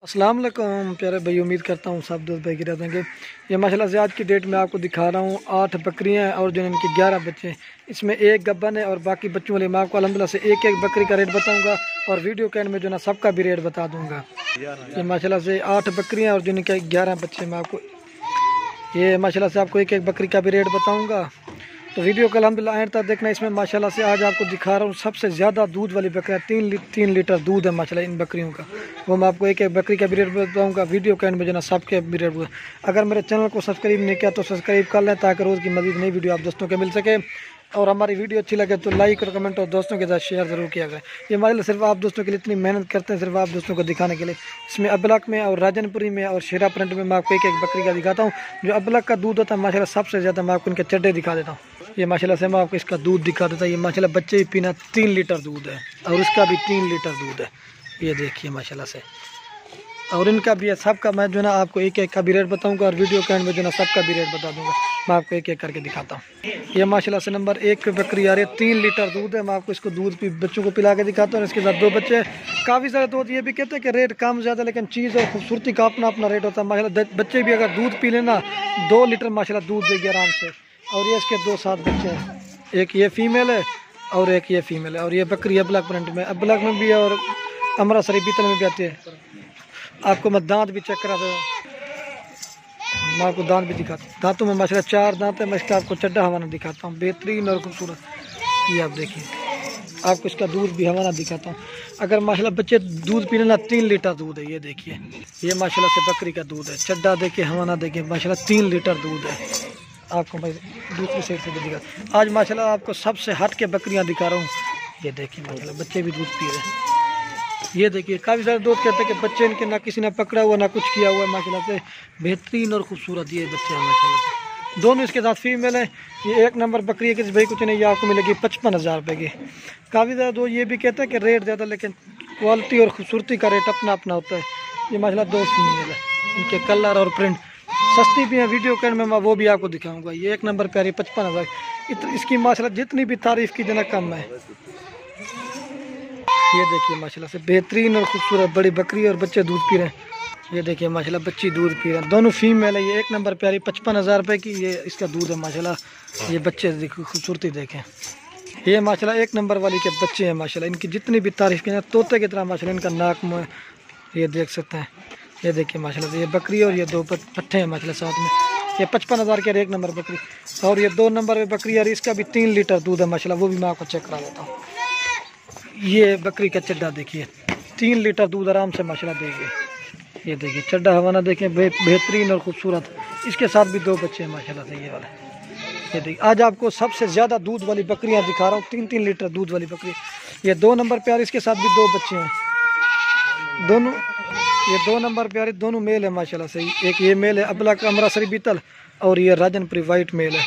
अस्सलाम वालेकुम प्यारे भाई, उम्मीद करता हूँ सब दोस्त भाई गिरा देंगे। ये माशाल्लाह से आज की डेट में आपको दिखा रहा हूँ 8 बकरियाँ और जो इनके 11 बच्चे हैं। इसमें एक गब्बन है और बाकी बच्चों वाले मैं आपको अल्हम्दुलिल्लाह से एक एक बकरी का रेट बताऊँगा और वीडियो के एंड में जो ना सबका भी रेट बता दूँगा। ये माशाल्लाह से 8 बकरियाँ और जो इनके 11 बच्चे मैं आपको ये माशाल्लाह से आपको एक एक बकरी का भी रेट बताऊँगा। तो वीडियो को अल्हम्दुलिल्लाह एंड तक देखना। इसमें माशाल्लाह से आज आपको दिखा रहा हूँ सबसे ज़्यादा दूध वाली बकरियाँ, 3 लीटर दूध है माशाल्लाह इन बकरियों का। वो मैं आपको एक एक बकरी का भी रेट बताऊँगा वीडियो के एंड में जो ना सबके भी रेट बताऊँगा। अगर मेरे चैनल को सब्सक्राइब नहीं किया तो सब्सक्राइब कर लें ताकि रोज़ की मज़ीद नई वीडियो आप दोस्तों को मिल सके। और हमारी वीडियो अच्छी लगे तो लाइक और कमेंट और दोस्तों के साथ शेयर ज़रूर किया करें। ये हमारे लिए सिर्फ आप दोस्तों के लिए इतनी मेहनत करते हैं, सिर्फ आप दोस्तों को दिखाने के लिए। इसमें अबलक में और राजनपुरी में और शेरा प्रिंट में मैं आपको एक एक बकरी का दिखाता हूँ। जो अबलक का दूध होता है माशाल्लाह सबसे ज़्यादा मैं आपको इनके चड्डे दिखा देता हूँ। ये माशाल्लाह से मैं आपको इसका दूध दिखा देता हूँ। ये माशाल्लाह बच्चे भी पीना 3 लीटर दूध है और इसका भी 3 लीटर दूध है। ये देखिए माशाल्लाह से, और इनका भी है सबका मैं जो ना आपको एक एक का भी रेट बताऊंगा और वीडियो के एंड में जो ना सबका भी रेट बता दूंगा। मैं आपको एक एक करके दिखाता हूँ। ये माशाल्लाह से नंबर 1 पे बकरी आ रही है, 3 लीटर दूध है। मैं आपको इसको दूध बच्चों को पिला के दिखाता हूँ। इसके साथ 2 बच्चे। काफ़ी सारे दोस्त ये भी कहते हैं कि रेट कम ज़्यादा, लेकिन चीज़ और खूबसूरती का अपना अपना रेट होता है। माशाल्लाह बच्चे भी अगर दूध पी लेना 2 लीटर माशाल्लाह दूध देगी आराम से। और ये इसके 2 साथ बच्चे हैं, एक ये फीमेल है और एक ये फीमेल है। और ये बकरी अबलक प्रिंट में, अबलक में भी है और अमृतसरी बीतल में भी आती है। आपको मैं दांत भी चेक करा दूँ, मैं आपको दांत भी दिखाता हूँ। दांतों में माशाल्लाह 4 दांत है। मैं इसका आपको चड्डा हवाना दिखाता हूँ, बेहतरीन और खूबसूरत। ये आप देखिए, आपको इसका दूध भी हवाना दिखाता हूँ। अगर माशाल्लाह बच्चे दूध पीने ना 3 लीटर दूध है। ये देखिए, ये माशाल्लाह से बकरी का दूध है। चड्डा देखिए, हवाना देखिए, माशाल्लाह 3 लीटर दूध है। आपको मैं दूसरी साइड से भी दिखा। आज माशाल्लाह आपको सबसे हट के बकरियाँ दिखा रहा हूँ। ये देखिए माशाल्लाह बच्चे भी दूध पी रहे हैं। ये देखिए, काफ़ी सारे दोस्त कहते हैं कि बच्चे इनके ना किसी ने पकड़ा हुआ ना कुछ किया हुआ है। माशाल्लाह से बेहतरीन और खूबसूरत ये बच्चे हैं माशाल्लाह से। दोनों इसके साथ फीमेल है। ये 1 नंबर बकरी है कि भाई कुछ नहीं, ये आपको मिलेगी 55,000 रुपये की। काफ़ी ज़्यादा दोस्त ये भी कहते हैं कि रेट ज़्यादा, लेकिन क्वालिटी और खूबसूरती का रेट अपना अपना होता है। ये माशाल्लाह 2 फीमेल है, इनके कलर और प्रिंट सस्ती भी है। वीडियो के में मैं वो भी आपको दिखाऊंगा। ये 1 नंबर प्यारी 55,000। इसकी माशाल्लाह जितनी भी तारीफ़ की जना कम है। ये देखिए माशाल्लाह से बेहतरीन और खूबसूरत बड़ी बकरी और बच्चे दूध पी रहे हैं। ये देखिए माशाल्लाह बच्ची दूध पी रहे हैं, दोनों फीमेल है। ये 1 नंबर प्यारी 55,000 रुपये की ये इसका दूध है माशाल्लाह। ये बच्चे देखो खूबसूरती देखें। ये माशाल्लाह 1 नंबर वाली के बच्चे हैं माशाल्लाह। इनकी जितनी भी तारीफ़ की तोते की तरह माशाल्लाह इनका नाक में ये देख सकते हैं। ये देखिए माशाल्लाह से ये बकरी और ये 2 पट्ठे हैं माशाल्लाह साथ में। ये 55,000 के 1 नंबर बकरी। और ये 2 नंबर में बकरी और इसका भी 3 लीटर दूध है माशाल्लाह। वो भी मैं आपको चेक करा देता हूँ। ये बकरी का चड्डा देखिए, 3 लीटर दूध आराम से माशाल्लाह देगी। ये देखिए चड्डा हवाना देखें, बेहतरीन और खूबसूरत। इसके साथ भी 2 बच्चे हैं माशाल्लाह से ये वाले। ये देखिए, आज आपको सबसे ज़्यादा दूध वाली बकरियां दिखा रहा हूँ, 3-3 लीटर दूध वाली बकरी। ये 2 नंबर प्यारे, इसके साथ भी 2 बच्चे हैं दोनों। ये 2 नंबर प्यारे दोनों मेल है माशाल्लाह से। एक ये मेल है अबलक अमृतसरी बीतल और ये राजनपुरी वाइट मेल है।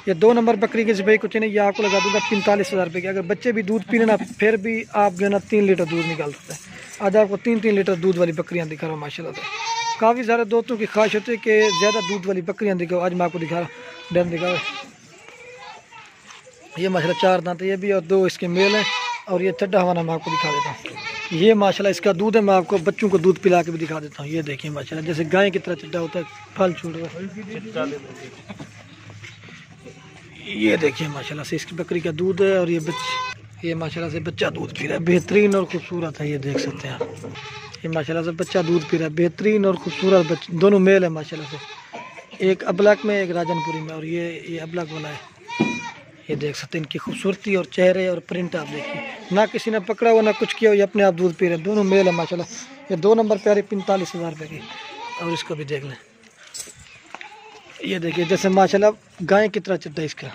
ये 2 नंबर बकरी के भाई कुछ नहीं, ये आपको लगा दूंगा 45,000 रुपये की। अगर बच्चे भी दूध पी लेना फिर भी आप जो है ना 3 लीटर दूध निकाल सकते हैं। आज आपको 3-3 लीटर दूध वाली बकरियां दिखा रहा हूँ माशाल्लाह से। काफ़ी सारे दोस्तों की ख्वाहिश होती है कि ज़्यादा दूध वाली बकरियां दिखाओ। आज मैं आपको दिखा रहा हूँ, डन दिखा। ये माशाल्लाह 4 दांत ये भी और 2 इसके मेल हैं। और ये चड्डा हवाना मैं आपको दिखा देता हूँ। ये माशाल्लाह इसका दूध है। मैं आपको बच्चों को दूध पिला के भी दिखा देता हूँ। ये देखिए माशाल्लाह जैसे गाय की तरह चड्डा होता है, फल छूट रहा है। ये देखिए माशाल्लाह से इसकी बकरी का दूध है और ये माशाल्लाह से बच्चा दूध पी रहा है, बेहतरीन और खूबसूरत है। ये देख सकते हैं आप, ये माशाल्लाह से बच्चा दूध पी रहा है, बेहतरीन और खूबसूरत बच्चे। दोनों मेल है माशाल्लाह से, एक अबलक में एक राजनपुरी में। और ये अबलक वाला है। ये देख सकते हैं इनकी खूबसूरती और चेहरे और प्रिंट आप देखिए, ना किसी ने पकड़ा हुआ ना कुछ किया, ये अपने आप दूध पी रहे हैं। दोनों मेल है माशाल्लाह। ये 2 नंबर प्यारे 45,000 रुपये की। और इसको भी देख लें, ये देखिए जैसे माशाल्लाह गाय की तरह चड्डा इसका।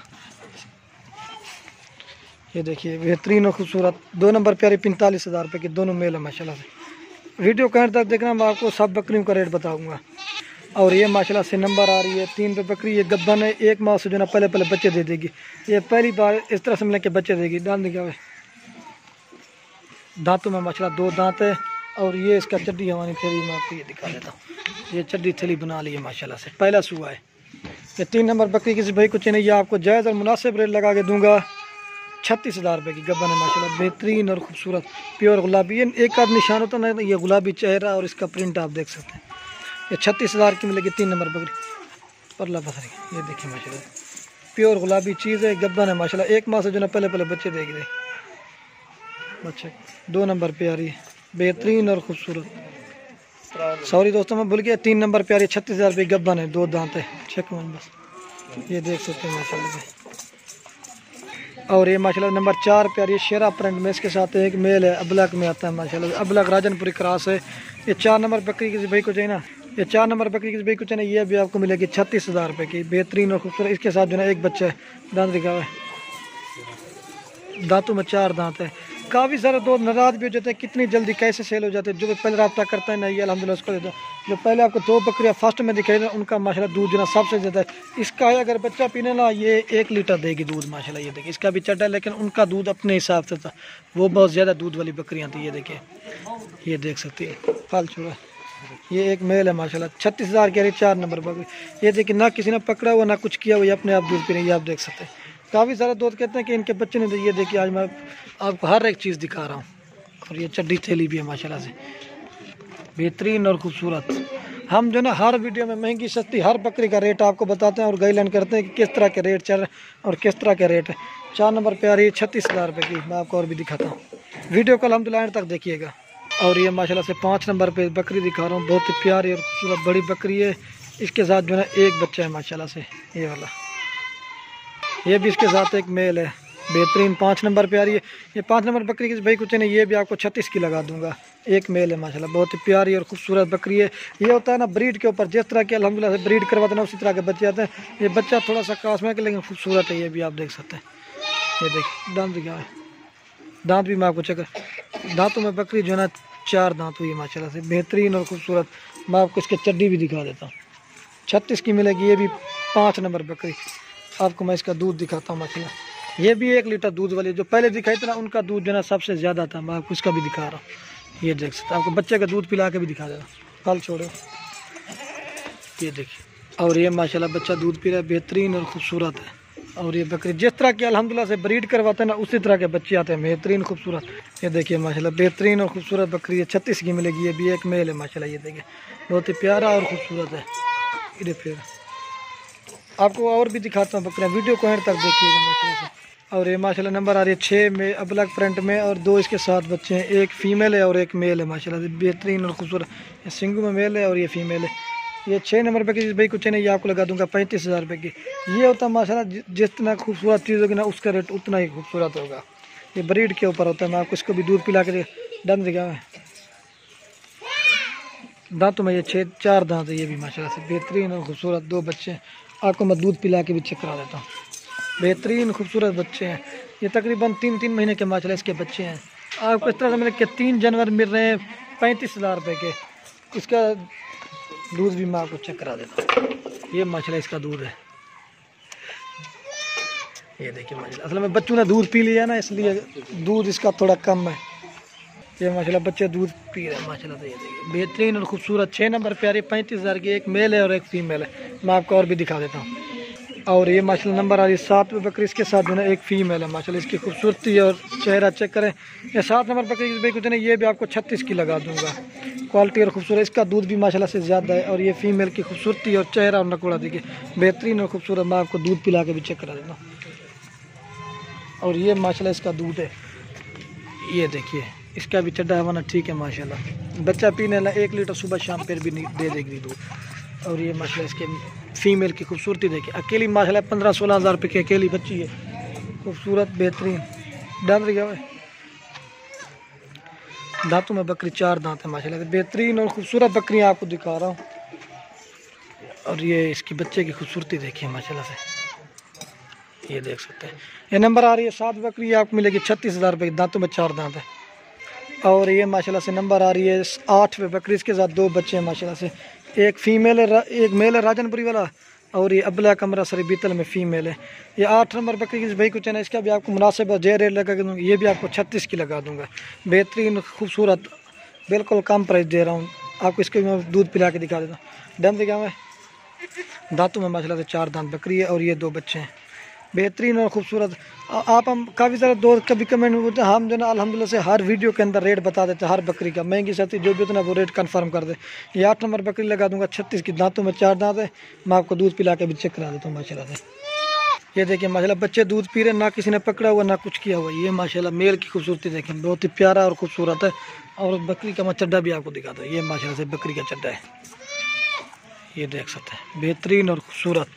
ये देखिए बेहतरीन और खूबसूरत 2 नंबर प्यारे 45,000 रुपये की। दोनों मेल है माशाल्लाह से। वीडियो कहीं तक देखना, मैं आपको सब बकरियों का रेट बताऊंगा। और ये माशाल्लाह से नंबर आ रही है 3 पे बकरी। ये गब्बन है, 1 माह से जो ना पहले बच्चे दे देगी। ये पहली बार इस तरह से मिलने के बच्चे देगी। डाल दिया हुआ दांतों में माशाल्लाह 2 दांत है। और ये इसका चड्डी हमारी थैली मैं आपको ये दिखा देता हूँ। ये चड्डी थैली बना ली है माशाल्लाह से, पहला सुआ है। ये 3 नंबर बकरी किसी भाई कुछ नहीं, ये आपको जायज़ और मुनासिब रेट लगा के दूंगा। 36,000 रुपये की गब्बन है माशाल्लाह, बेहतरीन और खूबसूरत प्योर गुलाबी। ये एक आध निशान होता ना, ये गुलाबी चेहरा और इसका प्रिंट आप देख सकते हैं। ये 36,000 की मिलेगी। 3 नंबर बकरी परला पथरी, ये देखिए माशाल्लाह प्योर गुलाबी चीज़ है, गब्बन है माशाल्लाह। 1 माह से जो ना पहले पहले बच्चे देख रहे बच्चे। 2 नंबर पे आ रही है, बेहतरीन और खूबसूरत। सॉरी दोस्तों मैं भूल गया, 3 नंबर पे आ रही है। 36,000 रुपये गब्बन है, 2 दांत है। चेक बस, ये देख सकते हैं माशाल्लाह। और ये माशाल्लाह नंबर 4 पे आ रही है शेरा प्रिंट में। इसके साथ एक मेल है, अबलक में आता है माशाल्लाह। अबलक राजनपुरी क्रॉस है। ये 4 नंबर बकरी किसी भाई को चाहिए ना, ये 4 नंबर बकरी किसी भाई को चाहिए, ये भी आपको मिलेगी 36,000 रुपये की, बेहतरीन और खूबसूरत। इसके साथ जो है एक बच्चा है, दांत दिखा हुआ है, दांतों में 4 दांत है। काफ़ी सारे दोस्त नाराज़ भी हो जाते हैं, कितनी जल्दी कैसे सेल हो जाते हैं। जो भी पहले रब्ता करता है ना, ये अल्हम्दुलिल्लाह उसको देता है। जो पहले आपको 2 बकरियाँ फर्स्ट में दिखाई ना, उनका माशाल्लाह दूध जो ना सबसे ज़्यादा है। इसका है अगर बच्चा पीने ना, ये 1 लीटर देगी दूध माशाल्लाह। ये देखिए इसका भी चड्डा है, लेकिन उनका दूध अपने हिसाब से था, वो बहुत ज़्यादा दूध वाली बकरियाँ थी। ये देखिए, ये देख सकती है फल छोड़ा। ये एक मेल है माशाल्लाह, 36,000 की 4 नंबर बकरी। ये देखिए ना किसी ने पकड़ा हुआ ना कुछ किया हुआ, ये अपने आप दूध पी रही है, आप देख सकते हैं। काफ़ी सारे दोस्त कहते हैं कि इनके बच्चे नहीं थे। ये देखिए आज मैं आपको हर एक चीज़ दिखा रहा हूँ। और ये चड्डी थैली भी है माशाल्लाह से, बेहतरीन और खूबसूरत। हम जो ना हर वीडियो में महंगी सस्ती हर बकरी का रेट आपको बताते हैं और गाइडलाइन करते हैं कि किस तरह के रेट चल रहे हैं और किस तरह के रेट है। 4 नंबर पे आ रही है 36,000 रुपये की। मैं आपको और भी दिखाता हूँ, वीडियो को अल्हम्दुलिल्लाह एंड तक देखिएगा। और ये माशाल्लाह से 5 नंबर पे बकरी दिखा रहा हूँ, बहुत ही प्यारी और खूबसूरत बड़ी बकरी है। इसके साथ जो है एक बच्चा है माशाल्लाह से, ये वाला। ये भी इसके साथ एक मेल है, बेहतरीन। 5 नंबर पे आ रही है। ये 5 नंबर बकरी की भाई कुछ नहीं, ये भी आपको 36 की लगा दूंगा। एक मेल है माशाल्लाह, बहुत ही प्यारी और खूबसूरत बकरी है। ये होता है ना ब्रीड के ऊपर, जिस तरह के अल्हम्दुलिल्लाह से ब्रीड करवाते हैं ना, उसी तरह के बच्चे आते हैं। ये बच्चा थोड़ा सा कास्मा है लेकिन खूबसूरत है, ये भी आप देख सकते हैं। ये देखिए दांत क्या है, दांत भी मैं आपको चेक, दांतों में बकरी जो है ना 4 दांत हुई है माशाल्लाह से, बेहतरीन और खूबसूरत। मैं आपको इसके चड्डी भी दिखा देता हूँ। 36 की मिलेगी। ये भी 5 नंबर बकरी। आपको मैं इसका दूध दिखाता हूँ माशाल्लाह, ये भी 1 लीटर दूध वाली। जो पहले दिखाई थी ना, उनका दूध जो ना सबसे ज़्यादा था। मैं आपको इसका भी दिखा रहा हूँ, ये देख सकते हैं। आपको बच्चे का दूध पिला के भी दिखा देगा, फल छोड़ो, ये देखिए। और ये माशाल्लाह बच्चा दूध पी रहा है, बेहतरीन और खूबसूरत है। और ये बकरी जिस तरह की अल्हम्दुलिल्लाह से ब्रीड करवाते हैं ना, उसी तरह के बच्चे आते हैं, बेहतरीन खूबसूरत। ये देखिए माशाल्लाह बेहतरीन और खूबसूरत बकरी है, 36 की मिलेगी। ये भी एक मेल है माशाल्लाह, ये देखिए बहुत ही प्यारा और खूबसूरत है। ये फिर आपको और भी दिखाता हूँ बकरियाँ, वीडियो को एंड तक देखिएगा माशाल्लाह से। और ये माशाल्लाह नंबर आ रही है 6 में, अबलग फ्रंट में, और 2 इसके साथ बच्चे हैं। एक फीमेल है और एक मेल है माशाल्लाह से, बेहतरीन और खूबसूरत। ये सिंगू में मेल है और ये फीमेल है। ये 6 नंबर पे की भाई कुछ नहीं, ये आपको लगा दूंगा 35,000 रुपये की। ये होता है माशाल्लाह जितना खूबसूरत चीज़ होगी ना, उसका रेट उतना ही खूबसूरत होगा। ये ब्रीड के ऊपर होता है। मैं आपको इसको भी दूध पिला के दंत दिखा है, दांतों में ये 4 दांत है। ये भी माशाल्लाह से बेहतरीन और खूबसूरत 2 बच्चे हैं। आपको मैं दूध पिला के भी चेक करा देता हूँ, बेहतरीन खूबसूरत बच्चे हैं। ये तकरीबन 3-3 महीने के माशाल्लाह इसके बच्चे हैं। आपको इस तरह से मिले कि 3 जानवर मिल रहे हैं 35,000 रुपये के। इसका दूध भी मैं आपको चेक करा देता हूँ, ये माशाल्लाह इसका दूध है। ये देखिए माशाल्लाह, असल में बच्चों ने दूध पी लिया ना, इसलिए दूध इसका थोड़ा कम है। ये माशाल्लाह बच्चे दूध पी रहे हैं माशाल्लाह से। ये देखिए बेहतरीन और खूबसूरत 6 नंबर पे आ रही है 35,000 की। एक मेल है और एक फीमेल है। मैं आपको और भी दिखा देता हूँ। और ये माशाल्लाह नंबर आ रही है 7 बकरी। इसके साथ जो है एक फीमेल है माशाल्लाह, इसकी खूबसूरती और चेहरा चेक करें। ये 7 नंबर बकरी भाई कुछ नहीं, ये भी आपको 36 की लगा दूंगा। क्वालिटी और खूबसूरत, इसका दूध भी माशाल्लाह से ज़्यादा है। और ये फीमेल की खूबसूरती और चेहरा और नकोड़ा देखिए बेहतरीन और खूबसूरत। मैं आपको दूध पिला के भी चेक करा देता हूँ। और ये माशाल्लाह इसका दूध है, ये देखिए इसका भी चड्डा हवाना ठीक है माशाल्लाह। बच्चा पीने ला 1 लीटर सुबह शाम फिर भी नहीं दे देगी दूध। और ये माशाल्लाह इसके फीमेल की खूबसूरती देखिए, अकेली माशाल्लाह 15-16 हज़ार रुपये की अकेली बच्ची है, खूबसूरत बेहतरीन। दांत गया हुआ, दांतों में बकरी 4 दांत है माशाल्लाह, बेहतरीन और खूबसूरत बकरियाँ आपको दिखा रहा हूँ। और ये इसकी बच्चे की खूबसूरती देखिए माशाल्लाह से, ये देख सकते हैं। ये नंबर आ रही है 7 बकरी, आपको मिलेगी 36,000 रुपये की, दांतों में 4 दांत है। और ये माशाल्लाह से नंबर आ रही है 8 बकरी। इसके साथ 2 बच्चे हैं माशाल्लाह से, एक फीमेल है, एक मेल है राजनपुरी वाला, और ये अबला कमरा सरी बीतल में फीमेल है। ये 8 नंबर बकरी की भाई कुछ है ना, इसका भी आपको मुनासिब जे रेट लगा के दूँगा। ये भी आपको 36 की लगा दूँगा, बेहतरीन खूबसूरत, बिल्कुल कम प्राइस दे रहा हूँ आपको। इसको भी मैं दूध पिला के दिखा देता हूँ। डन दिखा मैं, दांतों में माशाल्लाह से 4 दांत बकरी है और ये 2 बच्चे हैं। बेहतरीन और खूबसूरत। आप हम काफ़ी सारे दोस्त कभी कमेंट में बोलते हैं, हम जो ना अल्हम्दुलिल्लाह से हर वीडियो के अंदर रेट बता देते हैं हर बकरी का, महंगी सस्ती जो भी उतना वो रेट कंफर्म कर दे। ये 8 नंबर बकरी लगा दूंगा, 36 की, दांतों में 4 दांत है। मैं आपको दूध पिला के भी चेक करा देता हूँ माशाल्लाह से। ये देखिए माशाल्लाह बच्चे दूध पी रहे, ना किसी ने पकड़ा हुआ ना कुछ किया हुआ। ये माशाल्लाह मेल की खूबसूरती देखें, बहुत ही प्यारा और खूबसूरत है। और बकरी का मैं चड्डा भी आपको दिखाता हूँ। ये माशाल्लाह से बकरी का चड्डा है, ये देख सकते हैं, बेहतरीन और खूबसूरत।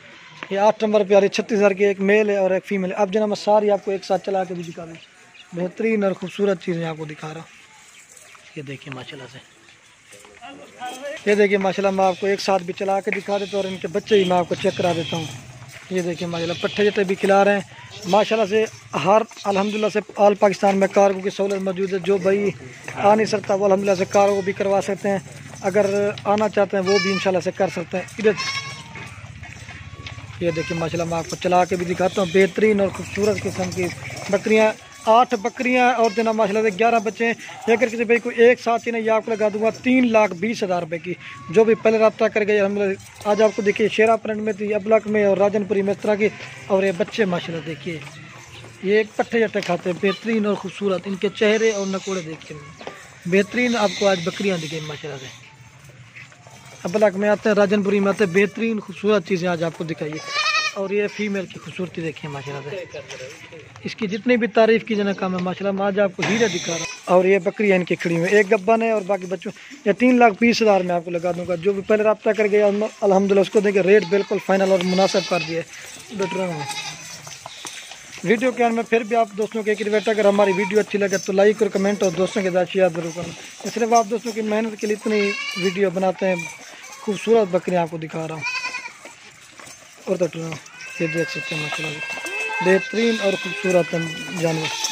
ये 8 नंबर प्यारी 36,000 की एक मेल है और एक फीमेल है। अब जना मैं सारी आपको एक साथ चला के भी दिखा दूँ, बेहतरीन और खूबसूरत चीज़ें आपको दिखा रहा हूँ। ये देखिए माशाल्लाह से, ये देखिए माशाल्लाह मैं आपको एक साथ भी चला के दिखा देता हूँ और इनके बच्चे भी मैं आपको चेक करा देता हूँ। ये देखिए माशाल्लाह पट्ठे जट्टे भी खिला रहे हैं माशाल्लाह से। हर अल्हम्दुलिल्लाह से ऑल पाकिस्तान में कार्गो की सहूलत मौजूद है। जो भाई आ नहीं सकता वो अल्हम्दुलिल्लाह से कार्गो भी करवा सकते हैं, अगर आना चाहते हैं वो भी इंशाल्लाह से कर सकते हैं। इधर ये देखिए माशाल्लाह मैं आपको चला के भी दिखाता हूँ, बेहतरीन और खूबसूरत किस्म की बकरियाँ। 8 बकरियाँ और जना माशाल्लाह से 11 बच्चे हैं। ये अगर किसी भाई को एक साथ ही नहीं, ये आपको लगा दूंगा 3,20,000 रुपये की। जो भी पहले रब्ता कर गए अल्हम्दुलिल्लाह। आज आपको देखिए शेरा प्रिंट में थी, अबलक में और राजनपुरी में इस तरह की। और ये बच्चे माशाल्लाह देखिए, ये पट्टे जट्टे खाते हैं, बेहतरीन और खूबसूरत। इनके चेहरे और नकोड़े देखिए, बेहतरीन आपको आज बकरियाँ दिखें माशाल्लाह से। अबलक में आते हैं, राजनपुरी में आते हैं, बेहतरीन खूबसूरत चीज़ें आज आपको दिखाइए। और ये फीमेल की खूबसूरती देखिए माशाल्लाह से, इसकी जितनी भी तारीफ़ की जाना कम है माशाल्लाह। मैं आज आपको हीरे दिखा रहा हूँ। और ये बकरियाँ इनकी खड़ी हुई, एक गब्बन है और बाकी बच्चों। ये 3,20,000 में आपको लगा दूंगा। जो भी पहले रब्ता कर गया अल्हम्दुलिल्लाह उसको देखिए रेट बिल्कुल फाइनल और मुनासिब कर दिया है। बेटर है वीडियो के अंत में फिर भी आप दोस्तों के एक रिक्वेस्ट, अगर हमारी वीडियो अच्छी लगे तो लाइक और कमेंट और दोस्तों के साथ शेयर जरूर करना। सिर्फ आप दोस्तों की मेहनत के लिए इतनी वीडियो बनाते हैं। खूबसूरत बकरियाँ आपको दिखा रहा हूँ और तो ये देख सकते हैं माशाल्लाह बेहतरीन और खूबसूरत जानवर।